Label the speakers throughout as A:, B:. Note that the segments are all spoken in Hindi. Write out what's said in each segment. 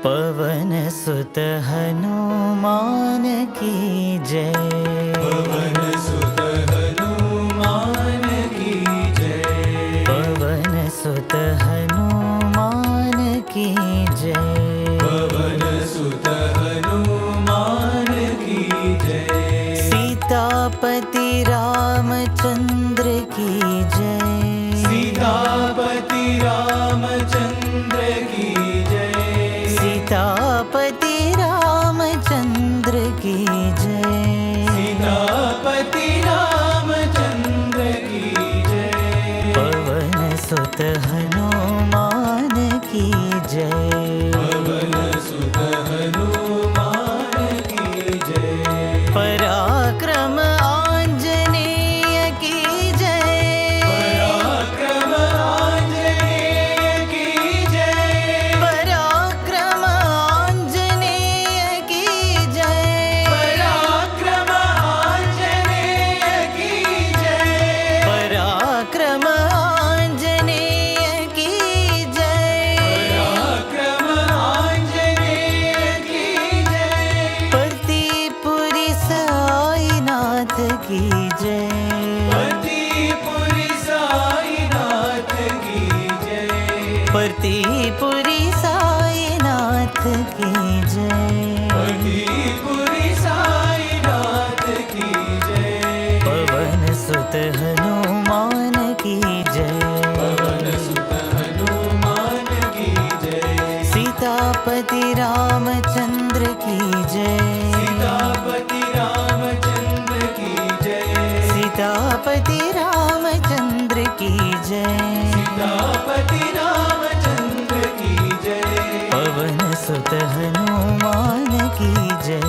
A: पवन सुत हनुमान की जय।
B: पवन सुत हनुमान की जय।
A: पवन सुत हनुमान की जय।
B: पवन सुत हनुमान की जय।
A: सीतापति रामचंद्र की जय।
B: सीतापति रामचंद्र की जय।
A: सीतापति रामचंद्र की जय।
B: सीतापति रामचंद्र की जय।
A: पवन सुत हनुमान की जय।
B: पवन सुत हनुमान की जय।
A: पराक्रम आंजनेय की जय।
B: पराक्रम आंजनेय की जय।
A: पराक्रम आंजनेय की जय।
B: पराक्रम आंजनेय की जय।
A: पराक्रम आंजनेय की जय।
B: पराक्रम आंजनेय की जय।
A: प्रतिपुरी साईनाथ की जय।
B: पतिपुरी साईनाथ की जय।
A: प्रतिपुरी साईनाथ की जय।
B: पतिपुरी साईनाथ की जय।
A: पवन सुत हनुमान की जय।
B: पवन सुत हनुमान की जय।
A: सीतापति रामचंद्र की जय।
B: सीतापति रामचंद्र की जय।
A: सीतापति रामचंद्र की जय।
B: सीतापति रामचंद्र की जय।
A: पवन सुत हनुमान की जय।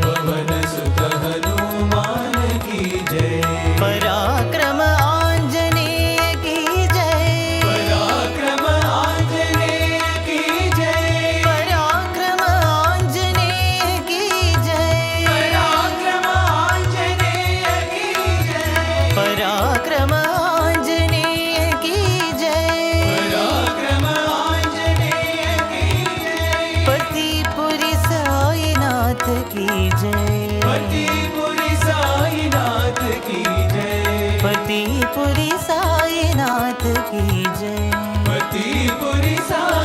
B: पवन सुत हनुमान की जय।
A: पराक्रम आंजनेय की जय।
B: पराक्रम आंजनेय की जय।
A: पराक्रम आंजनेय की जय।
B: पराक्रम आंजनेय की जय।
A: पराक्रम आंजनेय की जय।
B: पराक्रम आंजनेय की जय।
A: पतिपुरी साईनाथ की जय।
B: पतिपुरी साईनाथ की जय।
A: पतिपुरी साईनाथ की जय।
B: पतिपुरी साईनाथ